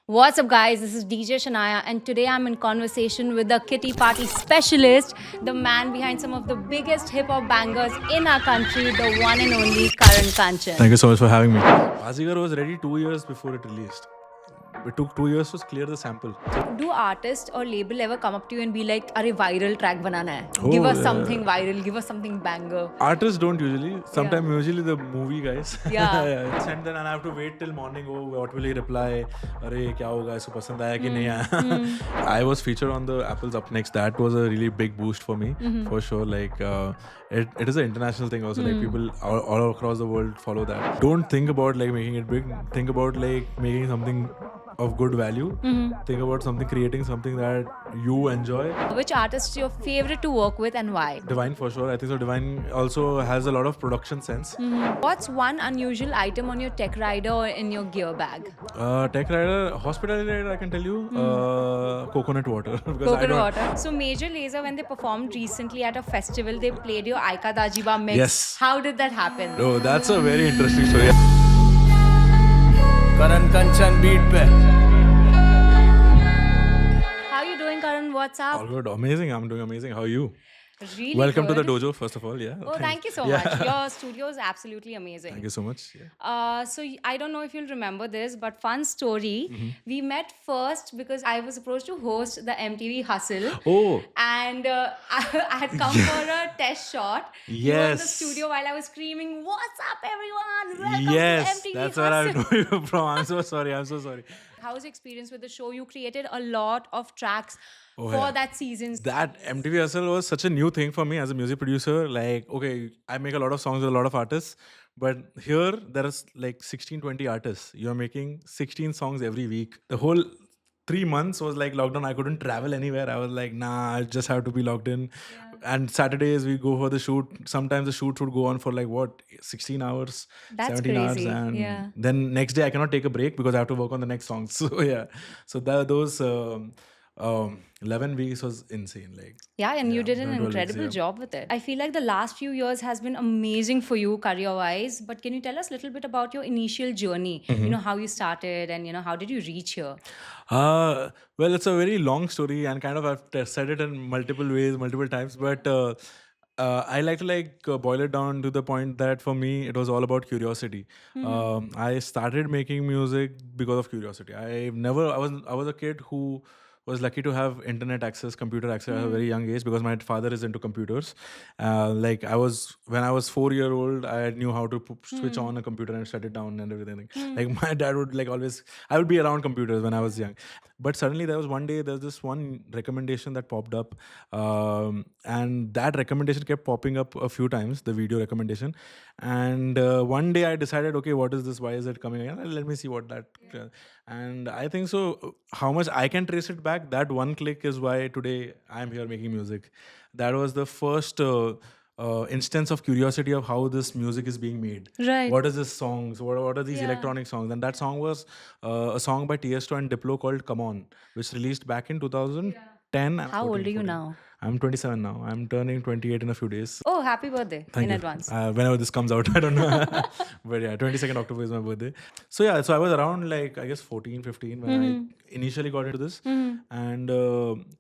What's up, guys? This is DJ Shanaya, and today I'm in conversation with the kitty party specialist, the man behind some of the biggest hip hop bangers in our country, the one and only Karan Kanchan. Thank you so much for having me. Baazigar was ready 2 years before it released. It took 2 years to clear the sample. Do artists or label ever come up to you and be like, "Arey, viral track banana hai. Oh, Give us yeah. something viral. Give us something banger." Artists don't usually. Sometimes usually the movie guys. Yeah. And then I have to wait till morning. Oh, what will he reply? अरे क्या होगा इसको पसंद आया कि नहीं आया? I was featured on the Apple's Up Next. That was a really big boost for me, for sure. Like it is an international thing also. Like people all across the world follow that. Don't think about like making it big. Think about like making something of good value. Think about creating something that you enjoy. Which artist is your favorite to work with and why? Divine for sure. I think so. Divine also has a lot of production sense. What's one unusual item on your tech rider or in your gear bag? Tech rider, hospitality rider, I can tell you. Coconut water. Because Coconut water. So Major Lazer, when they performed recently at a festival, they played your Aika Dajiba mix. Yes. How did that happen? Oh, that's a very interesting story. Karan Kanchan beat pe. How are you doing, Karan? What's up? All good. Amazing. I'm doing amazing. How are you? Really Welcome good. to the dojo, first of all. Yeah. Oh, thank you so much. Your studio is absolutely amazing. Thank you so much. Yeah. I don't know if you'll remember this, but fun story. We met first because I was approached to host the MTV Hustle. Oh. And I had come for a test shot. You were in the Yes. studio while I was screaming, "What's up, everyone? Welcome to Yes. MTV That's where I Hustle." know you from. I'm so sorry. I'm so sorry. How was your experience with the show? You created a lot of tracks for yeah. that season. That MTV Hustle was such a new thing for me as a music producer. Like, okay, I make a lot of songs with a lot of artists, but here there is like 16, 20 artists. You're making 16 songs every week. The whole 3 months was like lockdown. I couldn't travel anywhere. I was like, nah, I just have to be locked in. And Saturdays we go for the shoot. Sometimes the shoot would go on for like what, 16 hours, That's 17 hours. crazy. And Yeah. then next day I cannot take a break because I have to work on the next song. So yeah. So those 11 weeks was insane. Like, Yeah, and you did an 12 weeks, incredible yeah. job with it. I feel like the last few years has been amazing for you career-wise. But can you tell us a little bit about your initial journey? You know, how you started and, how did you reach here? Well, it's a very long story, and kind of I've said it in multiple ways, multiple times. But I like to boil it down to the point that for me it was all about curiosity. I started making music because of curiosity. I was a kid who was lucky to have internet access, computer access at a very young age because my father is into computers. When I was 4 year old, I knew how to switch on a computer and shut it down and everything. Like my dad would like always, I would be around computers when I was young. But suddenly there was one day, there's this one recommendation that popped up. And that recommendation kept popping up a few times, the video recommendation. And one day I decided, okay, what is this? Why is it coming again? Let me see what that. And I think so, how much I can trace it back, that one click is why today I'm here making music. That was the first instance of curiosity of how this music is being made. Right. What is this songs? What are these electronic songs? And that song was a song by Tiesto and Diplo called Come On, which released back in 2010. and How old 14, are you 14. now? I'm 27 now. I'm turning 28 in a few days. Oh, happy birthday Thank in you. advance. Whenever this comes out, I don't know. But yeah, 22nd October is my birthday. So yeah, so I was around like, I guess 14, 15 when I initially got into this. And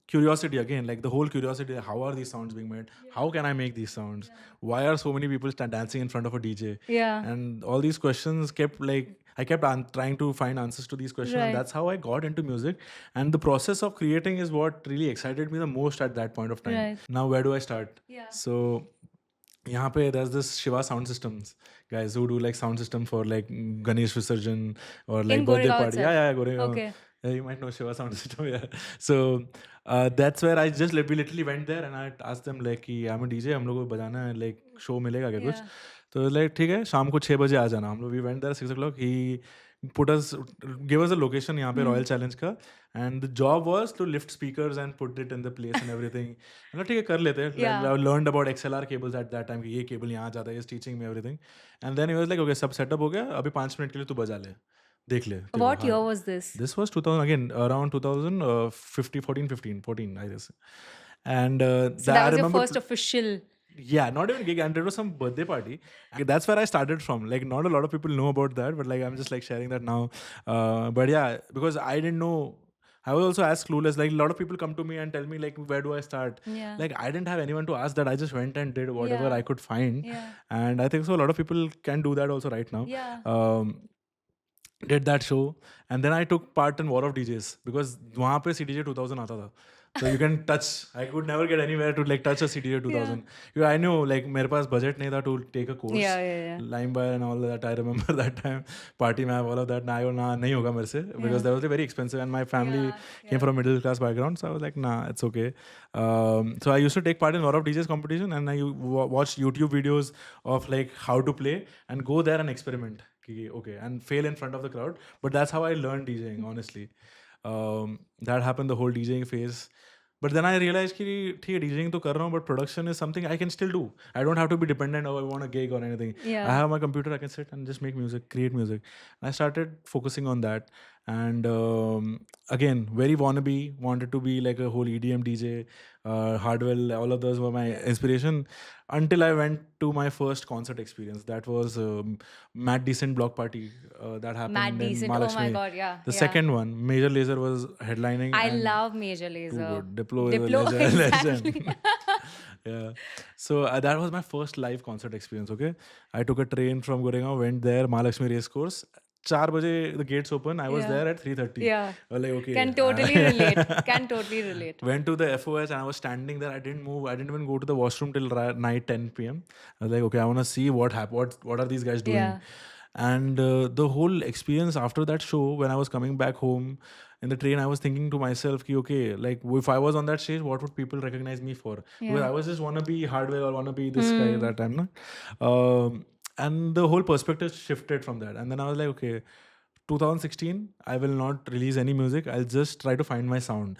curiosity again, like the whole curiosity, how are these sounds being made? How can I make these sounds? Why are so many people dancing in front of a DJ? Yeah. And all these questions kept like, I kept trying to find answers to these questions. Right. And that's how I got into music. And the process of creating is what really excited me the most at that point of time. Right. Now, where do I start? Yeah. So, यहाँ पे there's this Shiva sound systems guys who do like sound system for like Ganesh Visarjan or like In birthday Goregaon party. itself? Yeah, Goregaon. Okay. Yeah, you might know Shiva sound system. Yeah. So that's where I just we literally went there and I asked them like कि I'm a DJ, हम लोग को बजाना है, like show मिलेगा क्या कुछ? तो like ठीक है, शाम को 6 बजे आ जाना. हम लोग we went there 6 o'clock. He gave us a location यहाँ पे Royal Challenge का, and the job was to lift speakers and put it in the place and everything. मतलब ठीक है कर लेते हैं. Yeah. I learned about XLR cables at that time कि ये cable यहाँ जाता है. He's teaching me everything. And then he was like, okay, सब setup हो गया. अभी 5 मिनट के लिए तू बजा ले. देख ले. What year was this? This was 2000 again, around 2014, 15, I guess. And So that was your first official Yeah, not even gig, and there was some birthday party. That's where I started from. Like, not a lot of people know about that, but like I'm just like sharing that now. But yeah, because I didn't know. I was also as clueless. Like a lot of people come to me and tell me like, where do I start? Yeah. Like I didn't have anyone to ask that. I just went and did whatever Yeah. I could find, Yeah. and I think so. A lot of people can do that also right now. Yeah. Did that show, and then I took part in War of DJs because वहाँ पे CDJ 2000 आता था. So you can touch. I could never get anywhere to like touch a CDJ 2000. Yeah, I knew like मेरे पास budget नहीं था to take a course. Yeah. LimeWire and all that. I remember that time. Party map, all of that. Nah, नहीं होगा मेरे से because that was very expensive and my family came from a middle class background. So I was like, nah, it's okay. So I used to take part in War of DJs competition and I watched YouTube videos of like how to play and go there and experiment. Okay, and fail in front of the crowd. But that's how I learned DJing, honestly. That happened the whole DJing phase. But then I realized कि ठीक है DJing तो कर रहा हूँ, but production is something I can still do. I don't have to be dependent on I want a gig or anything. Yeah. I have my computer, I can sit and just make music, create music. And I started focusing on that. And again, very wannabe, wanted to be like a whole EDM DJ. Hardwell, all of those were my inspiration until I went to my first concert experience. That was Matt Decent Block Party that happened Matt in Decent. Oh Mahalakshmi. my God, yeah. The second one, Major Lazer was headlining. I and love Major too Lazer. good. Diplo is a legend. Exactly. Yeah. So that was my first live concert experience. Okay, I took a train from Goregaon, went there, Mahalakshmi Race Course. 4 baje the gates open. I was there at 3:30. Yeah. I was like, okay. Can totally relate. Can totally relate. Went to the FOS and I was standing there. I didn't move. I didn't even go to the washroom till night 10 p.m. I was like, okay, I want to see what happened. What are these guys doing? Yeah. And the whole experience after that show, when I was coming back home in the train, I was thinking to myself, ki, okay, like if I was on that stage, what would people recognize me for? Because I was just wanna be Hardware or wanna be this guy at that time, no? And the whole perspective shifted from that. And then I was like, okay, 2016, I will not release any music. I'll just try to find my sound.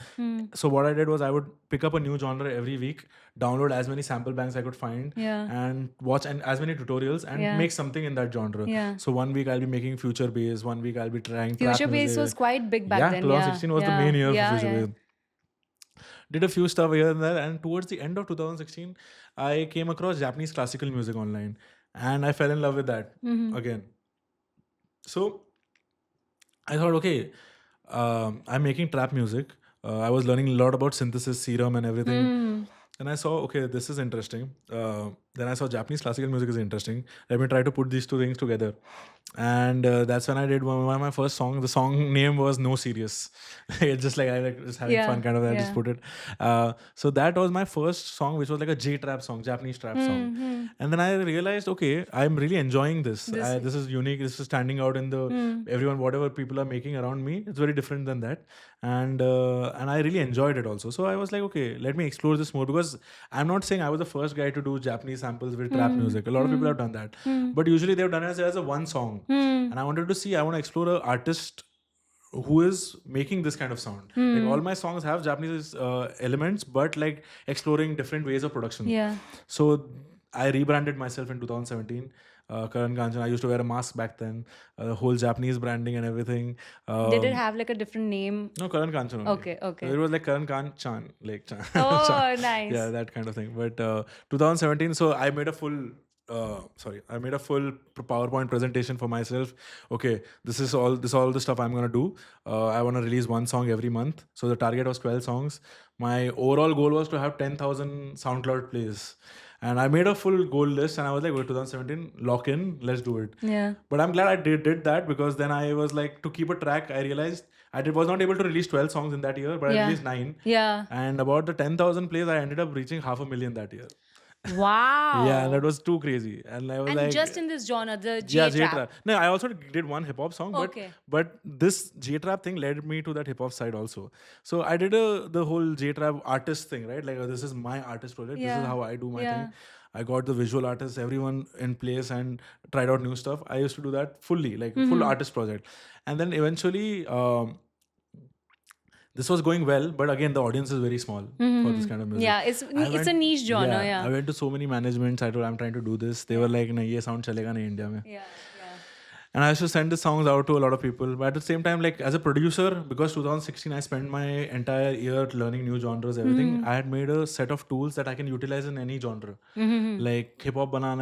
So what I did was I would pick up a new genre every week, download as many sample banks I could find, and watch as many tutorials and make something in that genre. Yeah. So 1 week I'll be making future bass, 1 week I'll be trying trap Future Bass music. was quite big back then. 2016 was the main year for Future yeah. Bass. Did a few stuff here and there, and towards the end of 2016, I came across Japanese classical music online, and I fell in love with that again. So I thought, okay, I'm making trap music. I was learning a lot about synthesis, serum, and everything. And I saw, okay, this is interesting. Then I saw Japanese classical music is interesting. Let me try to put these two things together. And that's when I did one of my first songs. The song name was No Serious. It's just like I like just having fun kind of. I just put it. So that was my first song, which was like a J trap song, Japanese trap song. And then I realized, okay, I'm really enjoying this. This is unique. This is standing out in the everyone, whatever people are making around me. It's very different than that, and I really enjoyed it also. So I was like, okay, let me explore this more, because I'm not saying I was the first guy to do Japanese samples with trap music. A lot of people have done that, but usually they've done it as a one song. And I wanted to see, I want to explore an artist who is making this kind of sound. Like all my songs have Japanese elements, but like exploring different ways of production. Yeah. So I rebranded myself in 2017. Karan Kanchan. I used to wear a mask back then. Whole Japanese branding and everything. Did it have like a different name? No, Karan Kanchan only. Okay. It was like Karan Kanchan, like Chan. Oh, Chan. nice. Yeah, that kind of thing. But 2017, so I made a full. I made a full PowerPoint presentation for myself. Okay, this is all the stuff I'm gonna do. I want to release one song every month. So the target was 12 songs. My overall goal was to have 10,000 SoundCloud plays. And I made a full goal list, and I was like, "Wait, 2017, lock in, let's do it." Yeah. But I'm glad I did that, because then I was like, to keep a track, I realized was not able to release 12 songs in that year, but I released 9. Yeah. And about the 10,000 plays, I ended up reaching 500,000 that year. Wow. Yeah, and that was too crazy. And I was And like, just in this genre, the yeah, J-trap. No, I also did one hip hop song, but this J-trap thing led me to that hip hop side also. So I did the whole J-trap artist thing, right? Like, this is my artist project. This is how I do my thing. I got the visual artists, everyone in place, and tried out new stuff. I used to do that fully, like full artist project. And then eventually, this was going well, but again, the audience is very small for this kind of music. Yeah, it's a niche genre. Yeah. I went to so many managements. I told I'm trying to do this. They were like, "No, ये sound चलेगा नहीं India में." Yeah. and I used to send the songs out to a lot of people. But at the same time, like as a producer, because 2016 I spent my entire year learning new genres, everything. I had made a set of tools that I can utilize in any genre. Like hip hop bana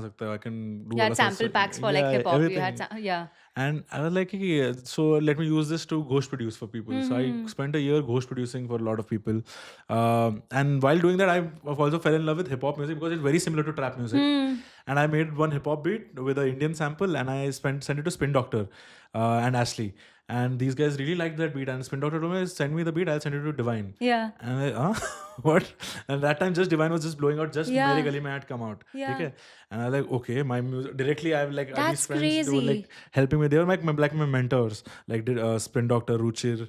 sakta hai. I can do You all had of sample packs for like hip hop. You had everything. yeah. And I was like, "Okay, so let me use this to ghost produce for people." So I spent a year ghost producing for a lot of people. And while doing that, I've also fell in love with hip hop music because it's very similar to trap music. And I made one hip hop beat with an Indian sample, and I sent it to Spin Doctor and Ashley. And these guys really liked that beat. And Spin Doctor told me, "Send me the beat, I'll send it to Divine." Yeah. And I, what? And that time, just Divine was just blowing out. Just Yeah. Mere Gali Mein had come out. Yeah. Okay? And I was like, okay, my music directly. I've like these That's friends. They were like crazy. helping me. They were like my mentors. Like did Spin Doctor, Ruchir,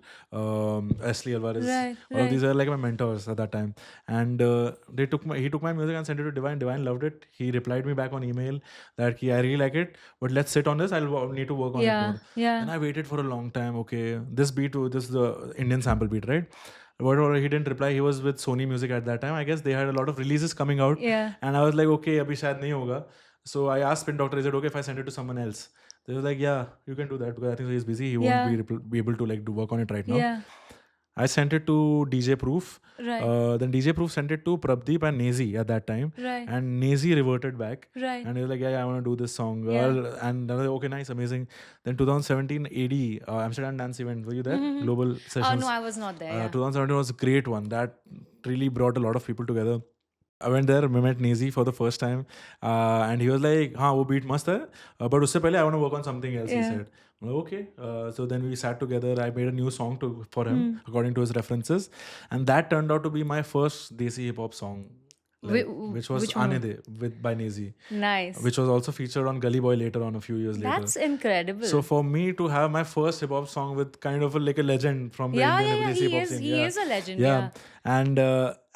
Ashley Alvarez. Right, All of these right. were like my mentors at that time. And he took my music and sent it to Divine. Divine loved it. He replied me back on email that I really like it, but let's sit on this. I'll need to work on it Yeah, more. yeah. And I waited for a long time. Okay, this beat, this is the Indian sample beat, right? Whatever, he didn't reply. He was with Sony Music at that time. I guess they had a lot of releases coming out. Yeah. And I was like, okay, abhi shayad nahi hoga. So I asked Spin Doctor, is it okay if I send it to someone else? They was like, yeah, you can do that because I think he's busy. He Yeah. won't be able to like do work on it right now. Yeah. I sent it to DJ Proof. Right. Then DJ Proof sent it to Prabdeep and Nazi at that time. Right. And Nazi reverted back. Right. And he was like, yeah, I want to do this song. Yeah. And I was like, okay, nice, amazing. Then 2017 AD, Amsterdam Dance Event. Were you there? Global Sessions. Oh no, I was not there. Yeah. 2017 was a great one. That really brought a lot of people together. I went there, I met Nazi for the first time, and he was like, "हाँ वो beat मस्त है, but उससे पहले I want to work on something else." He Yeah. said, I'm like, "Okay." So then we sat together. I made a new song for him according to his references, and that turned out to be my first Desi hip hop song, which was which one? Aane De by Nazi, Nice. which was also featured on Gully Boy later on a few years later. That's incredible. So for me to have my first hip hop song with kind of like a legend from the Indian Desi hip hop scene, He is a legend. yeah.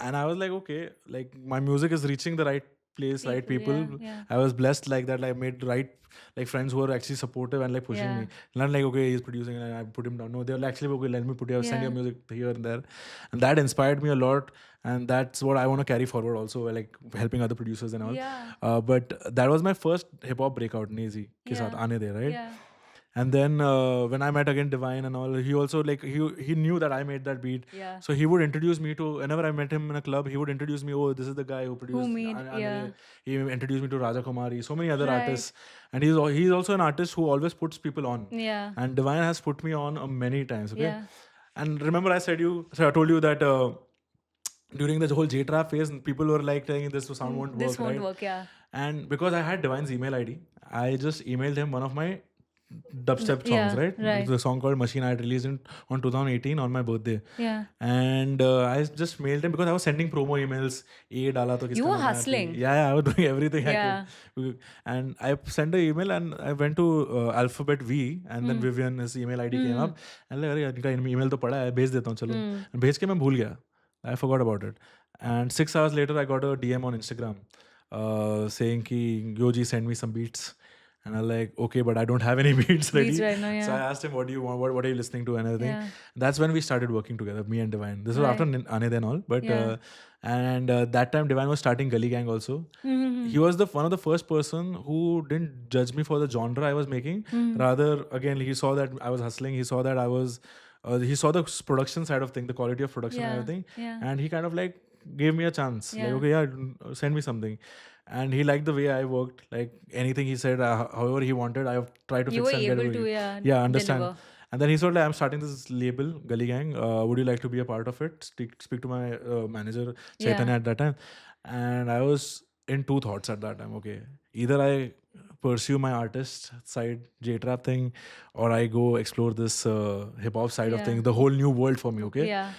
And I was like, okay, like my music is reaching the right place, right people. yeah. I was blessed like that. I made right like friends who were actually supportive and like pushing Yeah. me. Not like, okay, he's producing and I put him down. No, they were actually, okay, let me put your send your music here and there. And that inspired me a lot. And that's what I want to carry forward also, like helping other producers and all. Yeah. But that was my first hip hop breakout, Nazi ke saath Aane De, right? Yeah. And then when I met again Divine and all, he also like he knew that I made that beat. Yeah. So he would introduce me to whenever I met him in a club, he would introduce me. Oh, this is the guy who produced. made- yeah. He introduced me to Raja Kumari, so many other Right. artists, and he's also an artist who always puts people on. Yeah. And Divine has put me on many times. Okay. Yeah. And remember, I told you that. During the whole J-Trap phase, people were like saying this sound won't work. This won't right? work. Yeah. And because I had Divine's email ID, I just emailed him one of my dubstep songs, Yeah, right? right. The song called Machine I had released on 2018 on my birthday. Yeah. And I just mailed him because I was sending promo emails. "Ye dala to You were hustling. Yeah, I was doing everything Yeah. I could. And I sent an email and I went to Alphabet V and then Vivian, his email ID came up. And like, अरे इनका email तो पड़ा है, भेज देता हूँ चलो. And भेज के मैं भूल गया. I forgot about it. And 6 hours later, I got a DM on Instagram saying ki, "Yo ji, send me some beats." And I'm like, okay, but I don't have any beats ready. Beats right now, yeah. So I asked him, what do you want? What are you listening to and everything? Yeah. That's when we started working together, me and Divine. This was after Ane and all. But Yeah. that time Divine was starting Gully Gang also. He was one of the first person who didn't judge me for the genre I was making. Rather, again, he saw that I was hustling. He saw that I was... he saw the production side of things, the quality of production and everything. Yeah. And he kind of like gave me a chance. Like, okay, yeah, send me something. And he liked the way I worked. Like anything he said, however he wanted, I tried to You fix were and get able it. to Understand. deliver. And then he said, like, I'm starting this label, Gully Gang. Would you like to be a part of it? Speak to my manager, Chaitanya, at that time. And I was in two thoughts at that time. Okay, either I pursue my artist side, J-Trap thing, or I go explore this hip-hop side of things, the whole new world for me, okay? Yeah.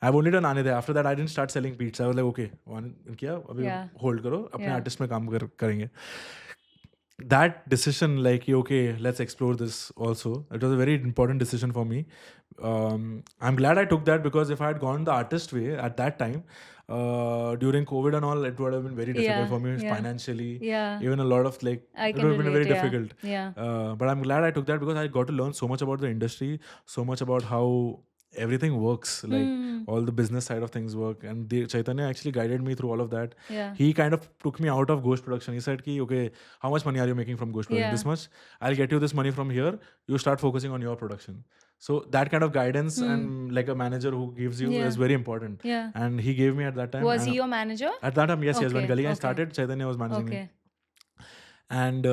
I've only done Aane De. After that, I didn't start selling beats. I was like, okay, one किया, अभी hold करो, अपने artist में काम करेंगे. That decision, like, okay, let's explore this also. It was a very important decision for me. I'm glad I took that because if I had gone the artist way at that time, during COVID and all, it would have been very difficult for me financially. Yeah. Even a lot of like, I it can would have been very relate, difficult. Yeah. But I'm glad I took that because I got to learn so much about the industry, so much about how everything works. Like all the business side of things work, and Chaitanya actually guided me through all of that. Yeah. He kind of took me out of ghost production. He said ki, okay, how much money are you making from ghost production? Yeah. This much. I'll get you this money from here. You start focusing on your production. So that kind of guidance and like a manager who gives you Yeah. is very important. Yeah. And he gave me at that time. Was and he your manager? At that time, yes. When Okay, Gully Gang okay. started, Chaitanya was managing me. Okay. And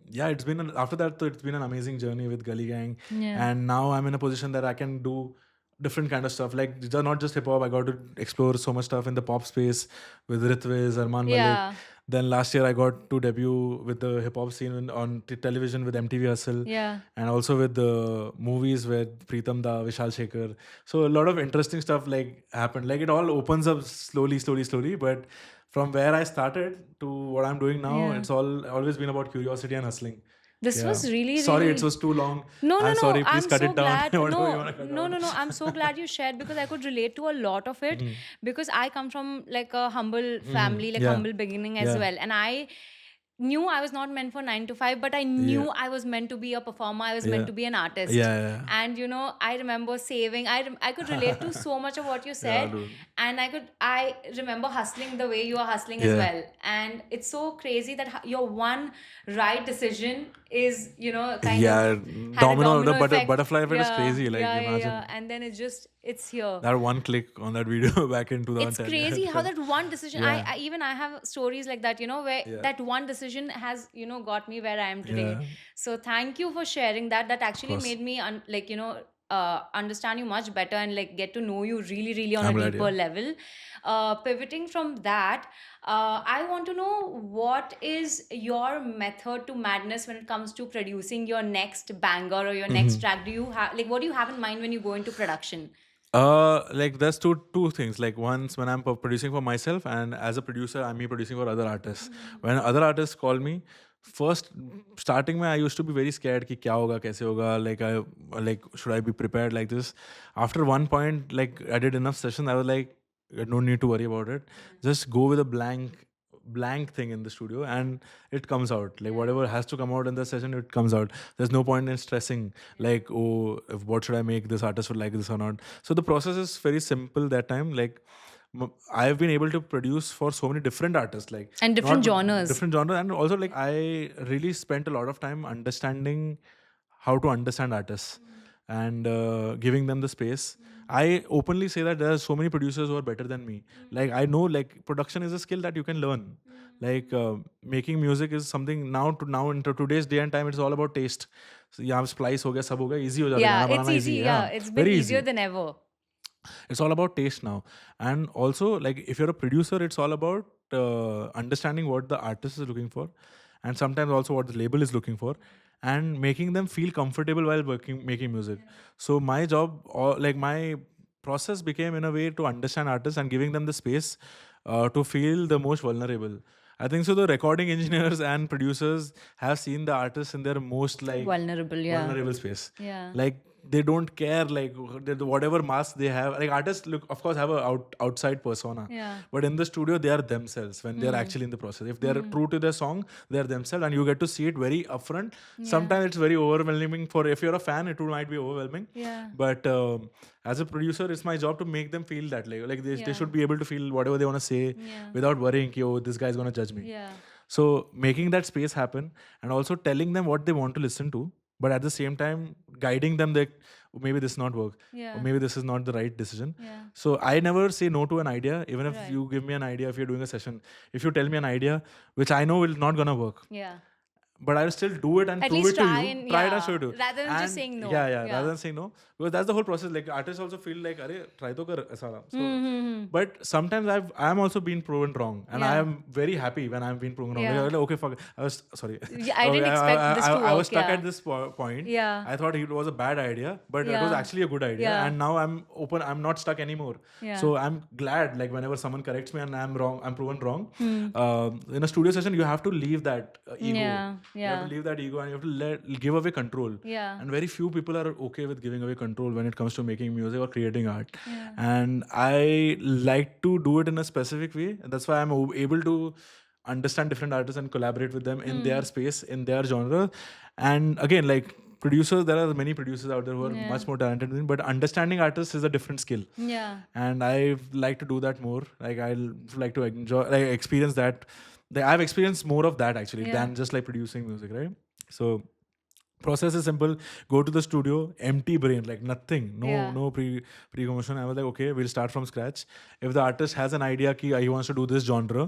yeah, it's been after that, so it's been an amazing journey with Gully Gang. Yeah. And now I'm in a position that I can do different kind of stuff. Like these are not just hip hop. I got to explore so much stuff in the pop space with Ritviz, Arman Yeah. Malik. Then last year I got to debut with the hip hop scene on television with MTV Hustle. Yeah. And also with the movies with Preetam Da, Vishal Shekhar. So a lot of interesting stuff like happened. Like it all opens up slowly. But from where I started to what I'm doing now, Yeah. it's always been about curiosity and hustling. This was really, sorry, really... it was too long. No, I'm sorry. Please I'm cut so it down. glad. Whatever you wanna cut No. down. I'm so glad you shared, because I could relate to a lot of it. Because I come from like a humble family, like Yeah. humble beginning as Yeah. well. And I knew I was not meant for 9 to 5, but I knew Yeah. I was meant to be a performer. I was Yeah. meant to be an artist. Yeah. And I remember saving. I could relate to so much of what you said. dude. And I remember hustling the way you are hustling as Yeah. well. And it's so crazy that your one right decision is, kind Yeah, of had domino, a the effect. butterfly effect is crazy. Like imagine Yeah. And then it's here. that one click on that video back in 2010. It's crazy how that one decision. Yeah. I have stories like that, where Yeah. that one decision has got me where I am today. Yeah. So thank you for sharing that. That actually course. made me understand you much better and like get to know you really on I'm a glad, deeper yeah. level. Pivoting from that, I want to know, what is your method to madness when it comes to producing your next banger or your next track? Do you have, like, what do you have in mind when you go into production? Like there's two things. Like once when I'm producing for myself, and as a producer, I'm me producing for other artists. When other artists call me, first starting I used to be very scared कि क्या होगा, कैसे होगा, like should I be prepared like this? After one point, like I did enough sessions, I was like, no need to worry about it. Just go with a blank thing in the studio and it comes out. Like whatever has to come out in the session, it comes out. There's no point in stressing like, oh, what should I make, this artist would like this or not. So the process is very simple that time. Like I've been able to produce for so many different artists, like And different genres. And also like I really spent a lot of time understanding how to understand artists and giving them the space. I openly say that there are so many producers who are better than me. Like I know, like production is a skill that you can learn. Like making music is something now into today's day and time. It's all about taste. So yeah, splice ho gaya, sab ho gaya, easy ho jata. Yeah, गाना it's banana easy. है. Yeah, it's been very easier easy. than ever. It's all about taste now. And also, like if you're a producer, it's all about understanding what the artist is looking for, and sometimes also what the label is looking for, and making them feel comfortable while making music. So my job, or like my process, became in a way to understand artists and giving them the space to feel the most vulnerable. I think so. The recording engineers and producers have seen the artists in their most like vulnerable space. Yeah. Like they don't care, like whatever mask they have. Like artists look, of course, have a outside persona. Yeah. But in the studio, they are themselves when they are actually in the process. If they are true to their song, they are themselves, and you get to see it very upfront. Sometimes it's very overwhelming. For if you're a fan, it might be overwhelming. Yeah. But as a producer, it's my job to make them feel that like they should be able to feel whatever they want to say without worrying, oh, this guy's gonna judge me. Yeah. So making that space happen, and also telling them what they want to listen to, but at the same time guiding them that maybe this not work, or maybe this is not the right decision. Yeah. So I never say no to an idea, even if Right. you give me an idea. If you're doing a session, if you tell me an idea which I know will not gonna work, Yeah. but I'll still do it and At prove least it to try you. and- Try it yeah. and show it to you. Rather than just saying no. Yeah, Yeah. rather than saying no. Because that's the whole process. Like artists also feel like, Arey, try to kar aisa. So, but sometimes I am also being proven wrong. And I Yeah. am very happy when I'm being proven wrong. Yeah. Like, okay, fuck it. I was sorry. Yeah, I didn't expect this to I was work, stuck yeah. at this point. Yeah. I thought it was a bad idea, but it was Yeah. actually a good idea. Yeah. And now I'm open. I'm not stuck anymore. Yeah. So I'm glad, like whenever someone corrects me and I'm wrong, I'm proven wrong. Hmm. In a studio session, you have to leave that ego. Yeah, You have to leave that ego, and you have to give away control. Yeah. And very few people are okay with giving away control when it comes to making music or creating art. And I like to do it in a specific way. And that's why I'm able to understand different artists and collaborate with them in their space, in their genre. And again, like producers, there are many producers out there who are Yeah. much more talented than me, but understanding artists is a different skill. Yeah. And I like to do that more. Like I like to enjoy, like experience that. I've experienced more of that actually Yeah. than just like producing music, right? So process is simple. Go to the studio, empty brain, like nothing, Yeah. no pre-commotion. I was like, okay, we'll start from scratch. If the artist has an idea ki he wants to do this genre,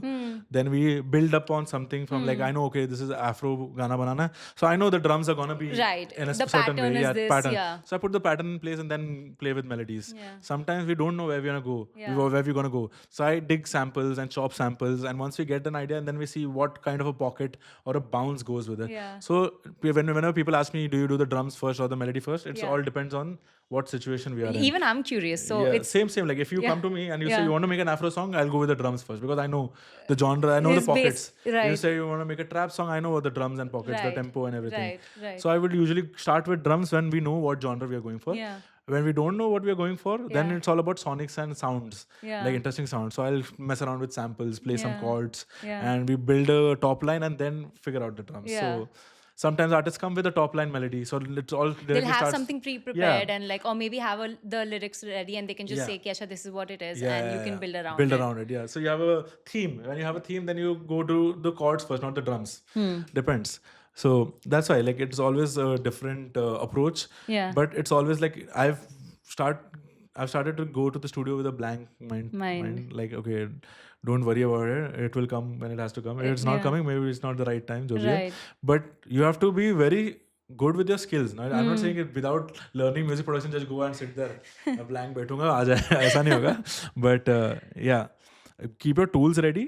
then we build up on something from like, I know, okay, this is Afro Gana banana, so I know the drums are gonna be Right. in a The certain pattern way. is Yeah, this. pattern. Yeah. So I put the pattern in place and then play with melodies. Yeah. Sometimes we don't know where we're gonna go, Yeah. where we're gonna go. So I dig samples and chop samples, and once we get an idea, and then we see what kind of a pocket or a bounce goes with it. Yeah. So whenever people ask me, do you do the drums first or the melody first? It's Yeah. all depends on what situation we are in. Even I'm curious. So yeah, it's same. Like if you Yeah. come to me and you say Yeah. you want to make an Afro song, I'll go with the drums first because I know the genre, I know the His bass, pockets. You right. say you want to make a trap song, I know what the drums and pockets, the Right. tempo and everything. Right. So I would usually start with drums when we know what genre we are going for. Yeah. When we don't know what we are going for, then Yeah. it's all about sonics and sounds, Yeah. like interesting sounds. So I'll mess around with samples, play some Yeah. chords, Yeah. and we build a top line and then figure out the drums. Yeah. So sometimes artists come with a top line melody, so it's all directly They'll have starts. something pre-prepared Yeah. and like, or maybe have the lyrics ready and they can just Yeah. say, Kesha, this is what it is, Yeah, and you can build around build it. around it. Yeah. So you have a theme. When you have a theme, then you go to the chords first, not the drums. Depends. So that's why, like, it's always a different approach. Yeah. But it's always like I've started to go to the studio with a blank mind. Like, okay, don't worry about it. It will come when it has to come. If it's not Yeah. coming, maybe it's not the right time. Jo bhi hai. Right. But you have to be very good with your skills. Now, I'm not saying it without learning music production, just go and sit there. मैं blank बैठूंगा, आ जाए, ऐसा नहीं होगा. But yeah, keep your tools ready.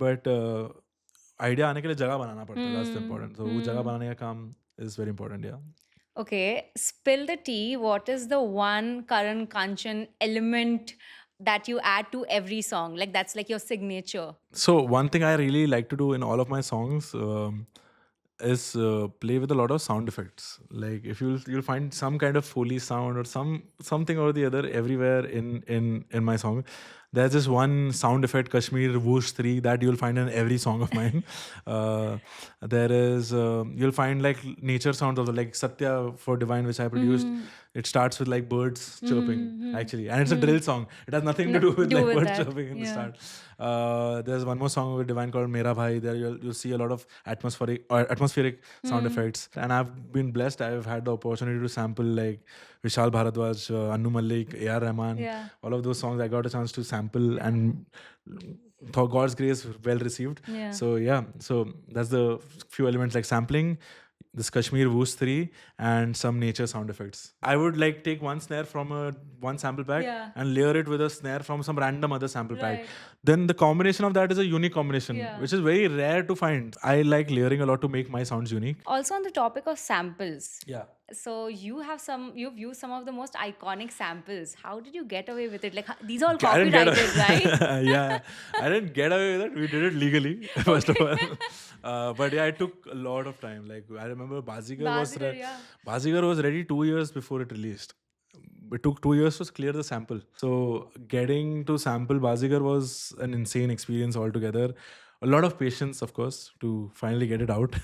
But idea आने के लिए जगह बनाना पड़ता है. That's important. So वो जगह बनाने का काम is very important. Yeah. Okay, spill the tea. What is the one Karan Kanchan element that you add to every song? Like that's like your signature. So one thing I really like to do in all of my songs is play with a lot of sound effects. Like if you'll find some kind of Foley sound or something or the other everywhere in my song. There's this one sound effect, Kashmir Whoosh 3, that you'll find in every song of mine. There is, you'll find like nature sounds of like Satya for Divine, which I produced. It starts with like birds chirping, actually. And it's a drill song. It has nothing to do with like birds chirping in the start. There's one more song with Divine called Mera Bhai. There you'll see a lot of atmospheric sound effects. And I've been blessed. I've had the opportunity to sample like Vishal Bharadwaj, Annu Malik, A.R. Rahman. Yeah. All of those songs I got a chance to sample and for God's grace, well received. Yeah. So that's the few elements like sampling, this Kashmir Whoosh 3 and some nature sound effects. I would like take one snare from one sample pack and layer it with a snare from some random other sample pack. Then the combination of that is a unique combination, which is very rare to find. I like layering a lot to make my sounds unique. Also on the topic of samples. Yeah. So you've used some of the most iconic samples. How did you get away with it? Like these are all copyrighted, right? Yeah, I didn't get away with it. We did it legally, first of all. But yeah, it took a lot of time. Like I remember Baazigar was ready 2 years before it released. It took 2 years to clear the sample. So getting to sample Baazigar was an insane experience altogether. A lot of patience, of course, to finally get it out.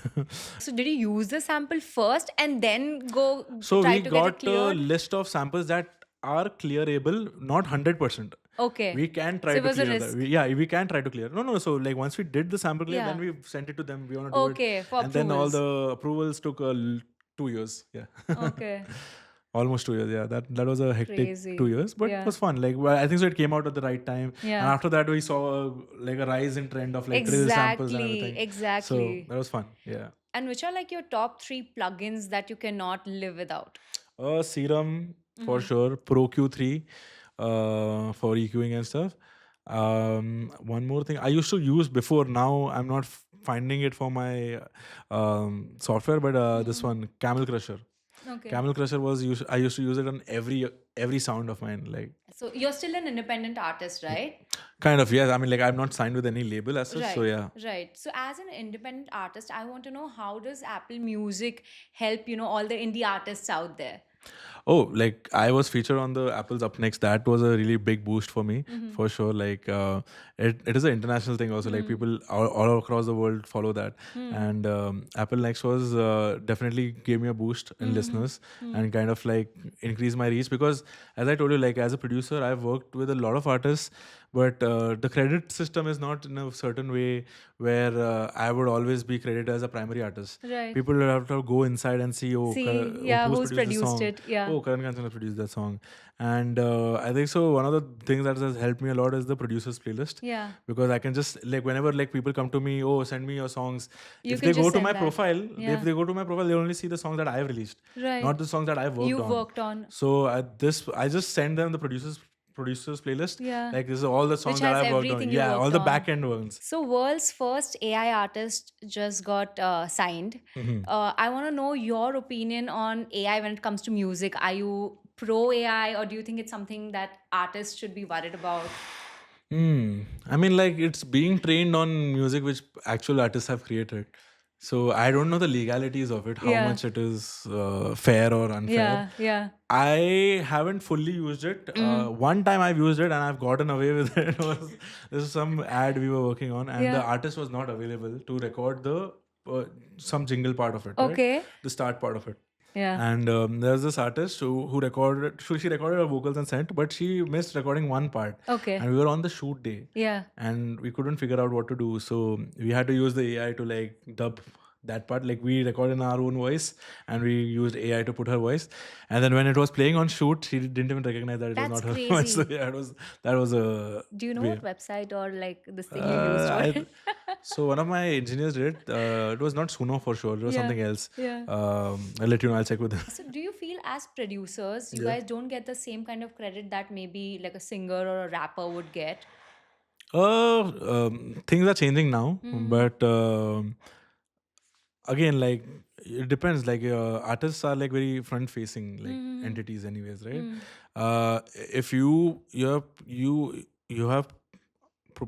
So did you use the sample first and then go So try we to got get it a cleared? list of samples that are clearable, not 100%. Okay. We can try So it to was a clear risk. that. We can try to clear. No. So like once we did the sample clear, Yeah. then we sent it to them. We want to do it. Okay, for And then all approvals. the approvals took 2 years. Yeah. Okay. Almost 2 years. Yeah. That was a hectic Crazy. 2 years, but Yeah. it was fun. Like I think so. It came out at the right time. Yeah. And after that, we saw like a rise in trend of like drill samples and everything. Exactly. So that was fun. Yeah. And which are like your top 3 plugins that you cannot live without? Serum for sure. Pro Q3 for EQing and stuff. One more thing I used to use before. Now I'm not finding it for my software, but this one, Camel Crusher. Okay. Camel Crusher I used to use it on every sound of mine. Like So you're still an independent artist, right? kind of, yes. I mean, like I'm not signed with any label as such. Right. So yeah. Right. So as an independent artist, I want to know how does Apple Music help, all the indie artists out there? Oh, like I was featured on the Apple's Up Next. That was a really big boost for me, for sure. Like it is an international thing also. Like people all across the world follow that. And Apple Next was definitely gave me a boost in listeners and kind of like increase my reach because, as I told you, like as a producer, I've worked with a lot of artists, but the credit system is not in a certain way where I would always be credited as a primary artist. Right. People will have to go inside and see, See, yeah, who's who's produced this produced song. it? Yeah. Oh, Karan Kanchan has produced that song. And I think so. One of the things that has helped me a lot is the producers playlist. Yeah. Because I can just like whenever like people come to me, oh, send me your songs. You If can they go just to my send that. profile, Yeah. if they go to my profile, they only see the songs that I have released, Right. not the songs that I've worked You've on. worked on. So at this, I just send them the producers playlist. Yeah. Like this is all the songs Which that has I've worked on. everything you Yeah, all worked the on. back end ones. So, world's first AI artist just got signed. I want to know your opinion on AI when it comes to music. Are you pro AI, or do you think it's something that artists should be worried about? I mean, like it's being trained on music which actual artists have created. So I don't know the legalities of it, how Yeah. much it is fair or unfair. Yeah. I haven't fully used it. One time I've used it and I've gotten away with it. It was this is some ad we were working on, and the Yeah. artist was not available to record the some jingle part of it, right? Okay. The start part of it. Yeah. And there's this artist who recorded, so she recorded her vocals and sent, but she missed recording one part. Okay. And we were on the shoot day. Yeah. And we couldn't figure out what to do. So we had to use the AI to like dub that part. Like we recorded in our own voice and we used AI to put her voice. And then when it was playing on shoot, she didn't even recognize that it That's was not her voice. So crazy. yeah, that was a Do you know way. what website or like this thing you used for I, it? so one of my engineers did it. It was not Suno for sure. It was Yeah. something else. Yeah. I'll let you know. I'll check with them. So, do you feel as producers, you Yeah. guys don't get the same kind of credit that maybe like a singer or a rapper would get? Things are changing now, but again, like it depends. Like artists are like very front facing like entities, anyways, right? If you have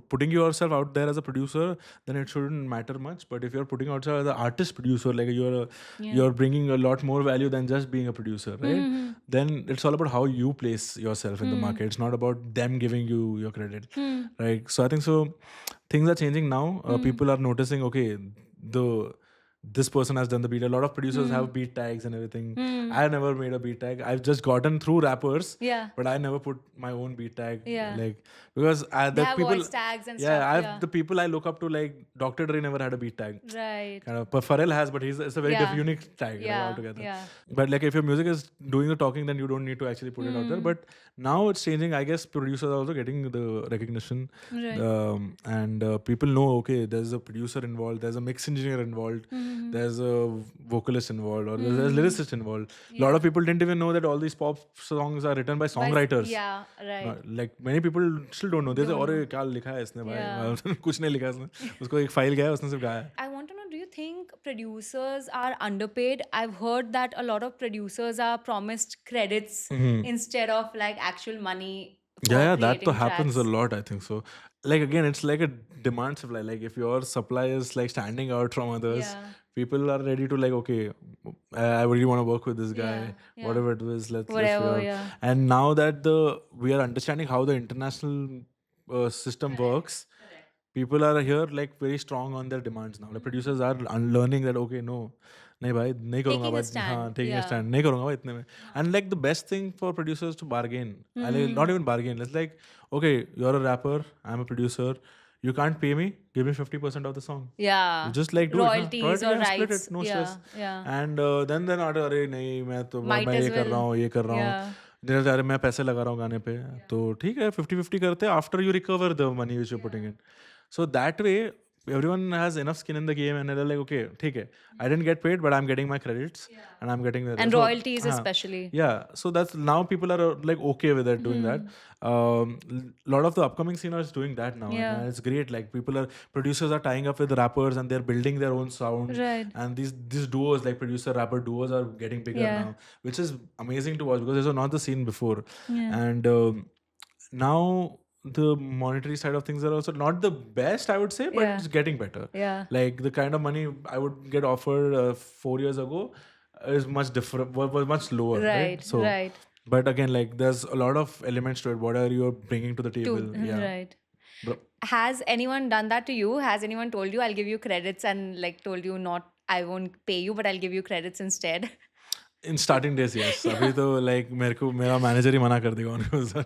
putting yourself out there as a producer, then it shouldn't matter much. But if you're putting yourself as an artist producer, like you're bringing a lot more value than just being a producer, right? Then it's all about how you place yourself in the market. It's not about them giving you your credit, right? So I think so. Things are changing now. People are noticing. Okay, the this person has done the beat. A lot of producers have beat tags and everything. I never made a beat tag. I've just gotten through rappers, Yeah. but I never put my own beat tag. Yeah. Like because They the have people, voice tags and yeah, stuff. I've the people I look up to, like Dr. Dre never had a beat tag. Right. Kind of, but Pharrell has, but it's a very Yeah. unique tag, like, Yeah. altogether. Yeah. But like if your music is doing the talking, then you don't need to actually put it out there. But now it's changing. I guess producers are also getting the recognition, Right. and people know, okay, there's a producer involved, there's a mix engineer involved, there's a vocalist involved, or there's lyricist involved. A lot of people didn't even know that all these pop songs are written by songwriters. Yeah. Right. Like many people still don't know. They say, "अरे क्या लिखा है इसने भाई?" कुछ नहीं लिखा इसने. उसको एक फाइल गया है, उसने सिर्फ गाया है. I want to know, do you think producers are underpaid? I've heard that a lot of producers are promised credits instead of like actual money for Yeah, that creating happens a tracks. lot, I think so. Like again, it's like a demand supply. Like if your supply is like standing out from others, Yeah. people are ready to like, okay, I really want to work with this guy. Yeah. Whatever it is, let's Whatever, figure out. yeah. And now that we are understanding how the international system works, people are here like very strong on their demands now. Like producers are unlearning that, okay, no, नहीं भाई नहीं करूँगा Taking a भाई. stand. हाँ, taking a Yeah. stand, नहीं करूँगा भाई इतने में. And like the best thing for producers to bargain, not even bargain. It's like, okay, you're a rapper, I'm a producer, you can't pay me, give me 50% of the song. Yeah. You just like do royalties it, or yeah, split rights. it, no Yeah. stress. Yeah. And then they're not, अरे नहीं मैं तो Might मैं as ये कर well. रहा हूँ, ये कर रहा Yeah. हूँ. Then अरे मैं पैसे लगा रहा हूँ गाने पे, तो ठीक है 50-50 करते हैं after you recover the money which you're putting in. So that way everyone has enough skin in the game and they're like, okay, ठीक है, I didn't get paid but I'm getting my credits and I'm getting the And so, royalties हाँ, especially. yeah, so that's now people are like okay with it doing that. Lot of the upcoming scene is doing that now, Yeah. and it's great. Like producers are tying up with rappers and they're building their own sound. Right. And these duos, like producer rapper duos, are getting bigger Yeah. now, which is amazing to watch because this was not the scene before. Yeah. And now the monetary side of things are also not the best, I would say, but Yeah. it's getting better. Yeah. Like the kind of money I would get offered 4 years ago, is much different, was much lower, right? So, Right. but again, like there's a lot of elements to it. What are you bringing to the table? Yeah. Right. Bro, Has anyone done that to you? Has anyone told you, I'll give you credits, and like told you, not, I won't pay you, but I'll give you credits instead? in starting days, yes. अभी तो like मेरे को मेरा manager ही मना कर देगा उनको sir.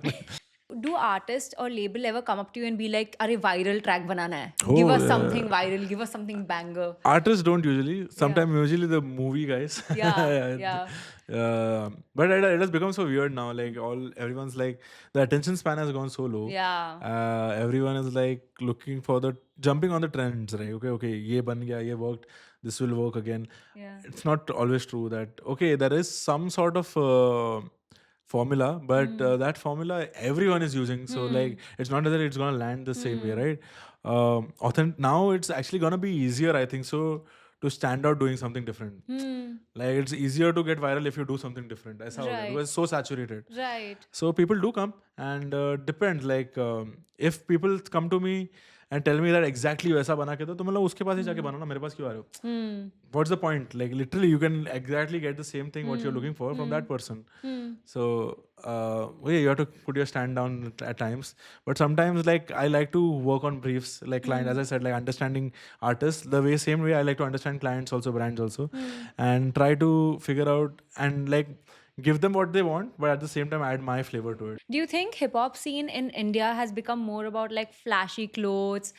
Do artists or label ever come up to you and be like, अरे viral track बनाना है, give Oh, us something viral, give us something banger? artists don't usually. Sometimes usually the movie guys. Yeah. But it has become so weird now. Like everyone's like the attention span has gone so low. Yeah. Everyone is like looking for the jumping on the trends, right? Okay, ye ban gaya, ye worked. This will work again. Yeah. It's not always true that okay, there is some sort of formula, but that formula everyone is using. So like it's not that it's gonna land the same way, right? Now it's actually gonna be easier, I think so, to stand out doing something different. Like it's easier to get viral if you do something different. ऐसा हो गया, Right. because it's so saturated. Right. So people do come, and depends. Like if people come to me and tell me that exactly वैसा बना के दो, तो मतलब उसके पास ही जाके बनाओ ना, मेरे पास क्यों आ रहे हो? What's the point? Like literally, you can exactly get the same thing what you're looking for from that person. So yeah, you have to put your stand down at times. But sometimes, like I like to work on briefs, like client, as I said, like understanding artists the same way I like to understand clients also, brands also, and try to figure out and like give them what they want, but at the same time add my flavor to it. Do you think hip hop scene in India has become more about like flashy clothes,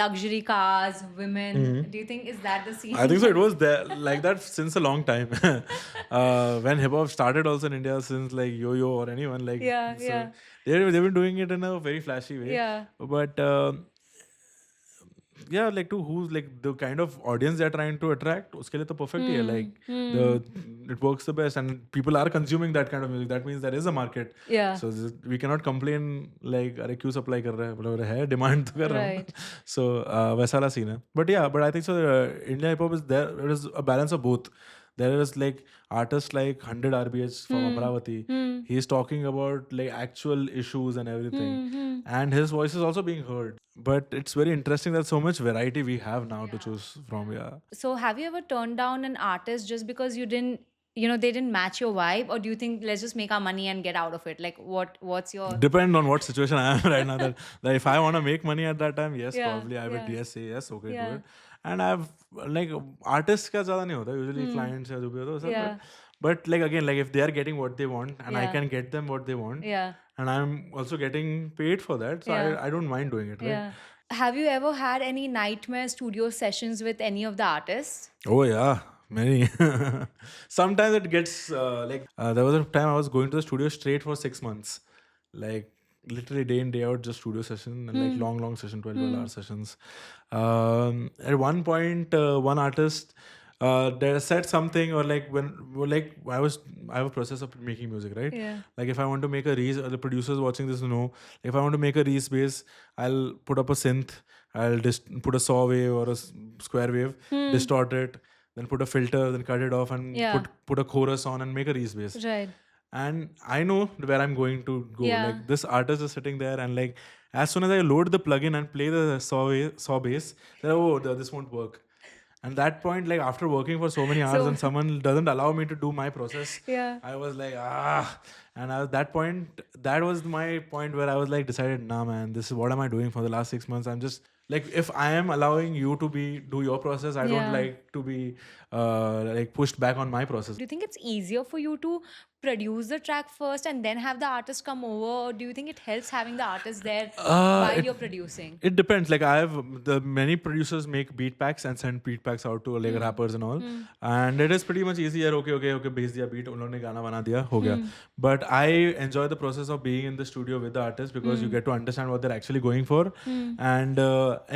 luxury cars, women? Do you think, is that the scene? I think so. It was there like that since a long time. When hip hop started also in India, since like Yo-Yo or anyone, like Yeah. they've been doing it in a very flashy way. Yeah. But yeah, like to who's like the kind of audience they're trying to attract, uske liye to perfect hi hai. Like it works the best, and people are consuming that kind of music. That means there is a market. Yeah. So we cannot complain like अरे क्यों supply कर रहा है, मतलब है demand तो कर रहा हूँ. Right. So वैसा वाला scene है. But yeah, but I think so. India hip hop is there. There is a balance of both. There is like artists like 100 RBH from Amravati. He's talking about like actual issues and everything, and his voice is also being heard. But it's very interesting that so much variety we have now to choose from. Yeah. So have you ever turned down an artist just because you didn't, they didn't match your vibe? Or do you think, let's just make our money and get out of it? Like what's your... Depend on what situation I am right now. That if I want to make money at that time, yes, Yeah, probably I would yeah. yes say yes, okay, Yeah. do it. And I've like artists का ज़्यादा नहीं होता, usually clients या जो भी होता है सब. Yeah. But like again, like if they are getting what they want and I Yeah. can get them what they want, Yeah. and I'm also getting paid for that, so Yeah. I don't mind doing it, right? Yeah. Have you ever had any nightmare studio sessions with any of the artists? Oh yeah, many. Sometimes it gets there was a time I was going to the studio straight for 6 months, like literally day in day out, just studio session and like long session, 12 hour sessions. At one point, one artist they said something, or like when like I have a process of making music, right? Yeah. Like if I want to make a Reese, the producers watching this know, if I want to make a Reese bass, I'll put up a synth, I'll just put a saw wave or a square wave, distort it, then put a filter, then cut it off, and Yeah. put a chorus on and make a Reese bass. Right. And I know where I'm going to go. Yeah. Like this artist is sitting there, and like as soon as I load the plugin and play the saw bass, this won't work. And that point, like after working for so many hours and someone doesn't allow me to do my process, Yeah. I was like, and at that point, that was my point where I was like decided, nah man, this is what am I doing for the last 6 months? I'm just like, if I am allowing you to do your process, I Yeah. don't like to be like pushed back on my process. Do you think it's easier for you to produce the track first and then have the artist come over, or do you think it helps having the artist there while you're producing? It depends. Like the many producers make beat packs and send beat packs out to like rappers and all, and it is pretty much easier. Okay, भेज दिया beat, उन्होंने गाना बना दिया, हो गया. But I enjoy the process of being in the studio with the artist, because you get to understand what they're actually going for, and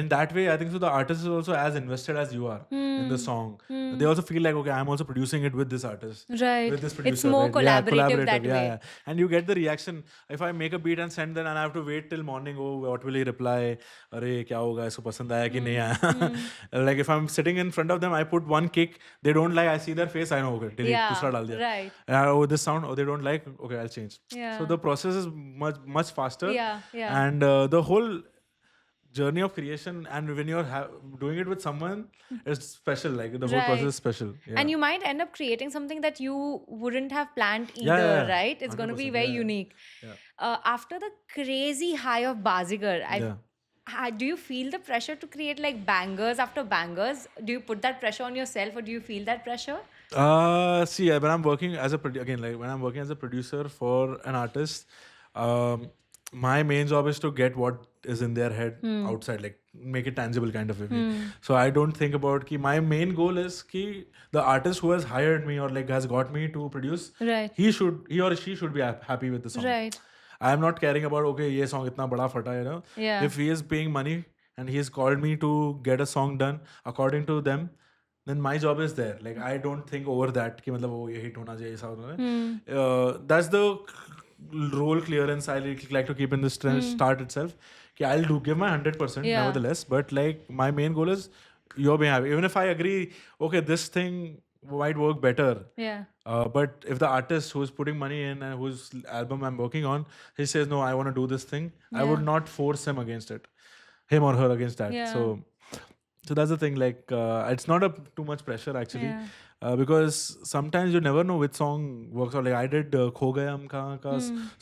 in that way, I think so the artist is also as invested as you are in the song. They also feel like, okay, I'm also producing it with this artist, Right. with this producer. It's more right? collaborative that way. Yeah. And you get the reaction. If I make a beat and send them, and I have to wait till morning, oh, what will he reply? अरे क्या होगा, इसको पसंद आया कि नहीं आया? Like if I'm sitting in front of them, I put one kick, they don't like, I see their face, I know, okay, delete, Yeah, दूसरा डाल दिया. right. Oh, this sound, oh, they don't like, okay, I'll change. Yeah. So the process is much faster. Yeah. And the whole journey of creation, and when you're doing it with someone, it's special. Like the whole process Right. is special. Yeah. And you might end up creating something that you wouldn't have planned Yeah, either, yeah, yeah. right? It's going to be 100%. very Yeah, yeah. unique. Yeah. After the crazy high of Baazigar, Yeah. do you feel the pressure to create like bangers after bangers? Do you put that pressure on yourself, or do you feel that pressure? See, when I'm working as a again, like when I'm working as a producer for an artist, um, my main job is to get what is in their head outside, like make it tangible kind of a way. So I don't think about ki my main goal is ki the artist who has hired me or like has got me to produce, Right. he or she should be happy with the song. Right. I am not caring about okay, ये song इतना बड़ा फटा, you know. Yeah. If he is paying money and he has called me to get a song done according to them, then my job is there. Like I don't think over that कि मतलब वो ये hit होना चाहिए ऐसा होना है. That's the role clearance I like to keep in the start itself. कि I'll give my 100% Yeah. nevertheless, but like my main goal is you're being happy. Even if I agree, okay, this thing might work better. Yeah. But if the artist who's putting money in and whose album I'm working on, he says no, I want to do this thing, I would not force him against it, him or her against that. Yeah. So that's the thing. Like it's not a too much pressure actually, Yeah. because sometimes you never know which song works out. Like I did Kho Gaya Hum Kahan Ka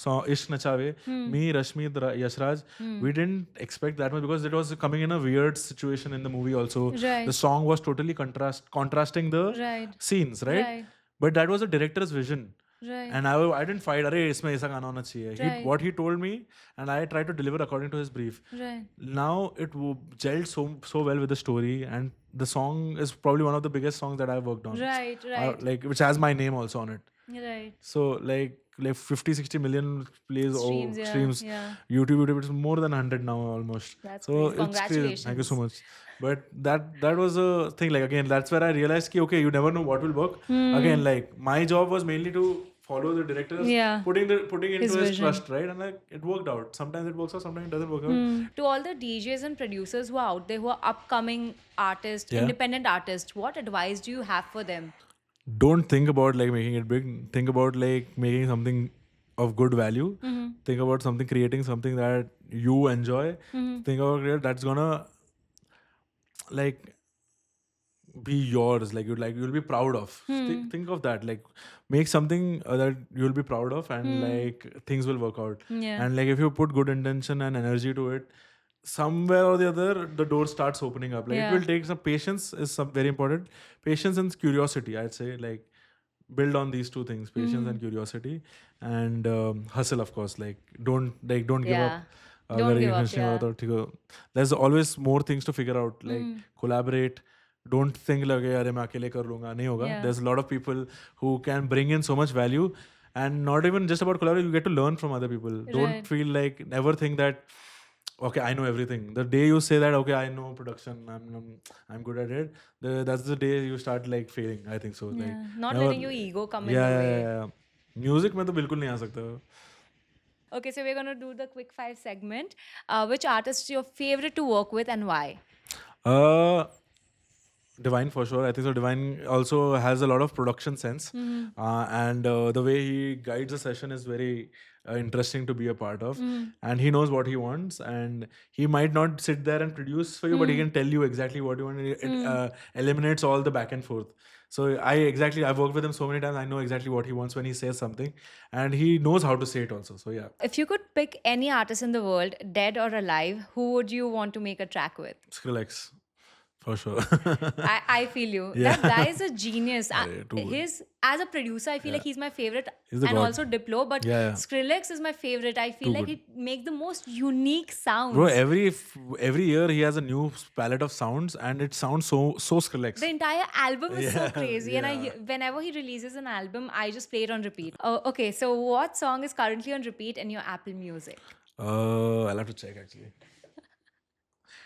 song Ishq Nachave. Me, Rashmi, Yashraj, we didn't expect that much because it was coming in a weird situation in the movie. Also, Right. the song was totally contrasting the Right. scenes, right? Right. But that was the director's vision. Right. And I didn't fight, अरे इसमें ऐसा गाना होना चाहिए. Right. What he told me, and I tried to deliver according to his brief. Right. Now it gelled so well with the story, and the song is probably one of the biggest songs that I've worked on. Right. Right. Like which has my name also on it. Right. So like 50-60 million plays Streams, yeah, streams. yeah. YouTube it's more than 100 now almost. That's so crazy. it's crazy. Congratulations. Thank you so much. But that was a thing. Like again, that's where I realized ki, okay, you never know what will work. Again, like my job was mainly to follow the directors, Yeah. putting into his vision. trust, right? And like it worked out. Sometimes it works out, sometimes it doesn't work out. To all the DJs and producers who are out there, who are upcoming artists, Yeah. independent artists, what advice do you have for them? Don't think about like making it big. Think about like making something of good value. Think about creating something that you enjoy. Think about that's gonna like be yours, like you'll be proud of. Think of that, like make something that you'll be proud of, and like things will work out. Yeah. And like if you put good intention and energy to it, somewhere or the other the door starts opening up. Like Yeah. it will take some patience, is some very important. Patience and curiosity, I'd say. Like build on these two things, patience and curiosity, and hustle, of course. Like don't give Yeah. up. Don't give up, Krishna yeah. Bharata, ठीक है. There's always more things to figure out. Like collaborate. Don't think like अरे मैं अकेले कर लूँगा, नहीं होगा. Yeah. There's a lot of people who can bring in so much value, and not even just about collaborate. You get to learn from other people. Don't Right. feel like, never think that okay, I know everything. The day you say that, okay, I know production, I'm good at it, that's the day you start like failing, I think so. Yeah. Like Not never- letting your ego come in yeah, the way. yeah. Music में तो बिल्कुल नहीं आ सकता. Okay, so we're going to do the quick five segment. Which artist is your favorite to work with and why? Divine for sure. I think so. Divine also has a lot of production sense, and the way he guides a session is very interesting to be a part of. And he knows what he wants, and he might not sit there and produce for you, but he can tell you exactly what you want. And it eliminates all the back and forth. So I've worked with him so many times. I know exactly what he wants when he says something, and he knows how to say it also. So yeah. If you could pick any artist in the world, dead or alive, who would you want to make a track with? Skrillex. For sure. I feel you. Yeah. That guy is a genius. Arey, too good. As a producer, I feel like he's my favorite, He's the and god. also Diplo. But Yeah. Skrillex is my favorite. I feel Too like good. he make the most unique sounds. Bro, every year he has a new palette of sounds, and it sounds so Skrillex. The entire album is so Yeah, crazy, and yeah. whenever he releases an album, I just play it on repeat. Okay, so what song is currently on repeat in your Apple Music? I'll have to check actually.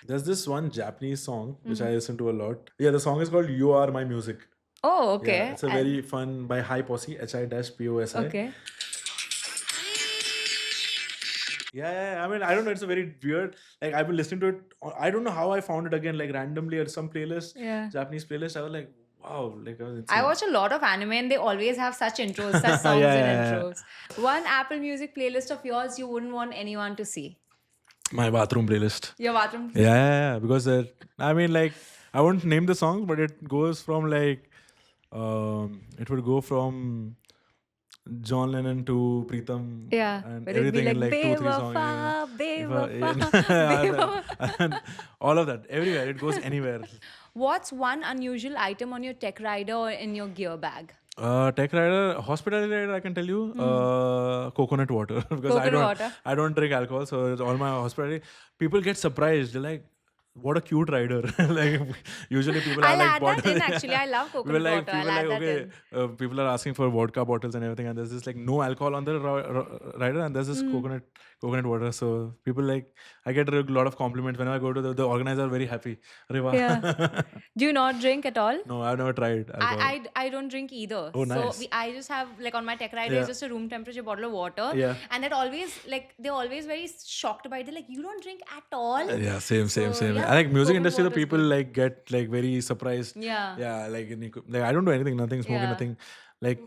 There's this one Japanese song which I listen to a lot. Yeah, the song is called "You Are My Music." Oh, okay. Yeah, it's a very fun by High Posse, HI-POSI. Okay. Yeah. I mean, I don't know. It's a very weird. Like I've been listening to it. I don't know how I found it again. Like randomly at some playlist, Yeah. Japanese playlist. I was like, wow. Like I was I insane. watch a lot of anime, and they always have such intros, such songs Yeah, and yeah, yeah. intros. One Apple Music playlist of yours you wouldn't want anyone to see. My bathroom playlist. Your bathroom. Yeah, because I mean, like, I won't name the song, but it goes from like, it would go from John Lennon to Pritam Yeah. and Will it be everything in like like 2-3 songs. Bewafa, If I, Bewafa, and Bewafa? all of that, everywhere, it goes anywhere. What's one unusual item on your tech rider or in your gear bag? Tech rider, hospitality rider, I can tell you, coconut water because Coconut water. I don't drink alcohol, so it's all my hospitality. People get surprised. They're like, "What a cute rider!" Like usually people are I'll like add that bottle. in actually. I love coconut water. I'll add that Okay, in. people are asking for vodka bottles and everything, and there's this like no alcohol on the rider, and there's this coconut water. So people like, I get a lot of compliments whenever I go to the organizer. Are very happy. Arey wah. Yeah. Do you not drink at all? No, I've never tried alcohol. I don't drink either. Oh, So nice. I just have like on my tech rider Yeah. is just a room temperature bottle of water. Yeah. And that always like they're always very shocked by it. They're like, you don't drink at all? Yeah, same. So, yeah, I like music coconut industry. The water is people good. like get like very surprised. Yeah. Yeah, like I don't do anything, nothing, smoking, Yeah. nothing. Like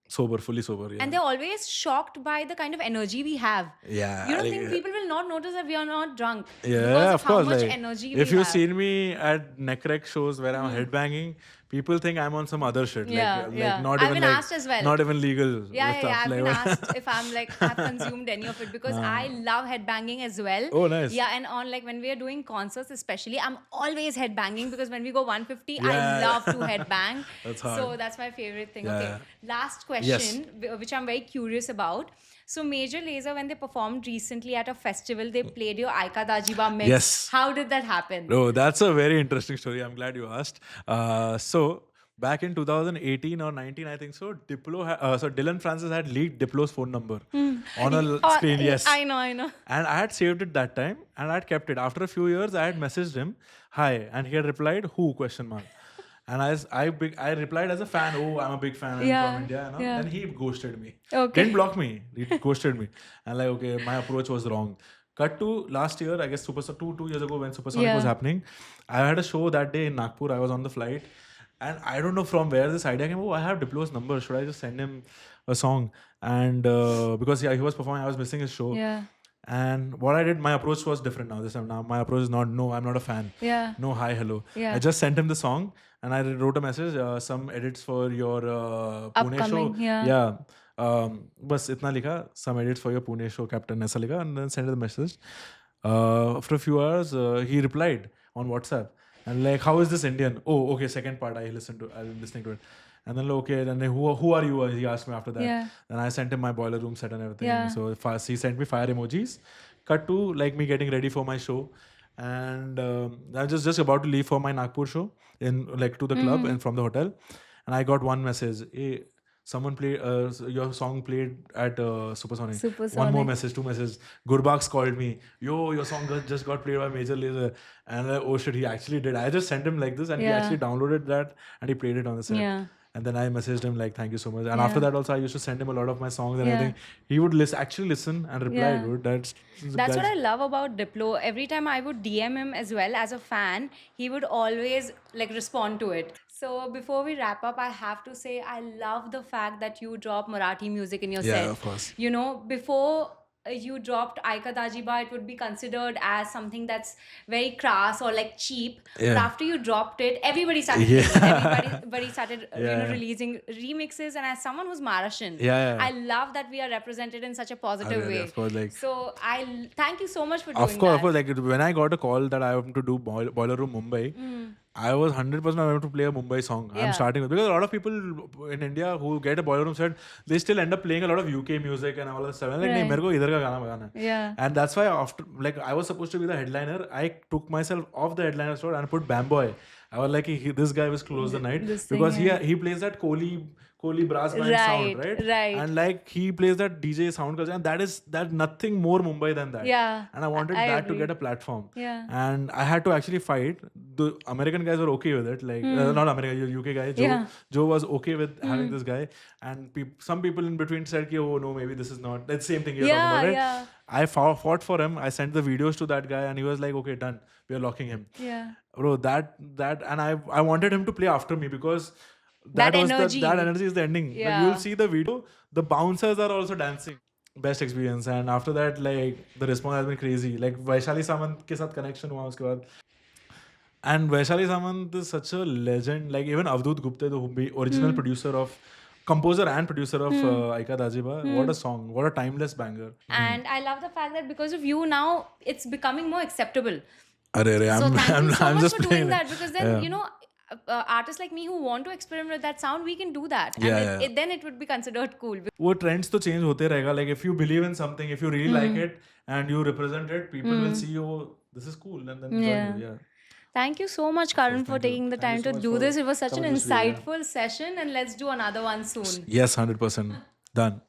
sober, fully sober. Yeah. And they're always shocked by the kind of energy we have. Yeah, You don't like, think people will not notice that we are not drunk yeah, because of of how course. much Like, energy we if you've have. seen me at neckrec shows where I'm headbanging, people think I'm on some other shit. Yeah, like yeah. not I've even been like asked as well. not even legal. Yeah, stuff. I've like, been asked if I'm like I've consumed any of it because I love headbanging as well. Oh, nice. Yeah, and on like when we are doing concerts, especially, I'm always headbanging because when we go 150, I Yeah. love to headbang. That's So hard. that's my favorite thing. Yeah, Okay, yeah. last question, which I'm very curious about. So Major Lazer, when they performed recently at a festival, they played your Aika Dajiba mix. Yes. How did that happen? Oh, that's a very interesting story. I'm glad you asked. So back in 2018 or 19, I think so, so Dylan Francis had leaked Diplo's phone number on a Oh, screen. Yes, I know. and I had saved it that time, and I had kept it. After a few years, I had messaged him, "Hi," and he had replied, "Who?" question mark. And I replied as a fan, "Oh, I'm a big fan. I'm Yeah, from India." And all. yeah. Then he ghosted me. Okay. Didn't block me. He ghosted me. And like, okay, my approach was wrong. Cut to last year, I guess two years ago when Supersonic Yeah. was happening. I had a show that day in Nagpur. I was on the flight. And I don't know from where this idea came. Oh, I have Diplo's number. Should I just send him a song? And because he was performing, I was missing his show. Yeah. And what I did, my approach was different now. This time now, my approach is not, no, I'm not a fan. Yeah. No, hi, hello. Yeah. I just sent him the song and I wrote a message, some edits for your Pune show. Upcoming, yeah. Yeah. Bas itna likha, some edits for your Pune show, Captain aisa likha, and then sent the message. After a few hours, he replied on WhatsApp. And like, how is this Indian? Oh, okay, second part, I'm listening to it. And then, okay, then who are you? He asked me after that. Yeah. Then I sent him my boiler room set and everything. Yeah. So he sent me fire emojis. Cut to like me getting ready for my show. And I was just about to leave for my Nagpur show in like to the club and from the hotel. And I got one message. Hey, someone played your song played at Supersonic. Supersonic. One more message, two messages. Gurbaks called me. Yo, your song just got played by Major Lazer. And oh shit, he actually did. I just sent him like this and he Yeah. actually downloaded that and he played it on the set. Yeah. And then I messaged him like, thank you so much. And Yeah. after that also, I used to send him a lot of my songs and Yeah. everything. He would actually listen and reply. Yeah. Dude. That's what I love about Diplo. Every time I would DM him as well as a fan, he would always like respond to it. So before we wrap up, I have to say I love the fact that you drop Marathi music in your Yeah, set. of course. You know, before you dropped Aika Dajiba, it would be considered as something that's very crass or like cheap. But Yeah. after you dropped it, everybody started Yeah. using it. Everybody started Yeah. releasing remixes. And as someone who's Maharashtrian, Yeah. I love that we are represented in such a positive Yeah, way. of course, like- So thank you so much for doing Of course, that. like when I got a call that I have to do Boiler Room Mumbai, I was 100% I want to play a Mumbai song. Yeah. I'm starting with because a lot of people in India who get a Boiler Room set, they still end up playing a lot of UK music and all that stuff. I'm like, Right. nahi, mere ko idhar ka gana bajana hai. Yeah. And that's why after like I was supposed to be the headliner, I took myself off the headliner slot and put Bamboy. I was like, this guy was close the night This thing, because yeah. he plays that Kohli brass band sound, Right, right? right. And like he plays that DJ sound culture, and that nothing more Mumbai than that. Yeah, And I wanted I that agree. to get a platform. Yeah. And I had to actually fight. The American guys were okay with it, like not American, UK guy. Yeah. Joe was okay with having this guy, and some people in between said, "Ki, oh no, maybe this is not." That's the same thing you're Yeah, talking about, right? yeah. I fought for him. I sent the videos to that guy, and he was like, "Okay, done. We are locking him." Yeah. Bro, and I wanted him to play after me because That was energy. that energy is the ending. Yeah. Like, you'll see the video. The bouncers are also dancing. best experience. And after that, like the response has been crazy. Like Vaishali Samant के साथ connection हुआ उसके बाद. And Vaishali Samant is such a legend. Like even Avdut Gupta, the original producer of, composer and producer of Aika Dajiba. What a song! What a timeless banger. And I love the fact that because of you now it's becoming more acceptable. Arre, arre, So thank you so I'm much just for doing playing it. that, because then Yeah. you know artists like me who want to experiment with that sound, we can do that, and Yeah, yeah. then it would be considered cool. वो trends तो change होते रहेगा. Like if you believe in something, if you really like it and you represent it, people will see you. Oh, this is cool, and then join Yeah. you. Yeah. Thank you so much, Karan, for Thank you. taking the Thank you time so to much do for this. It was such an coming this way. Yeah. insightful session, and let's do another one soon. Yes, 100%. Done.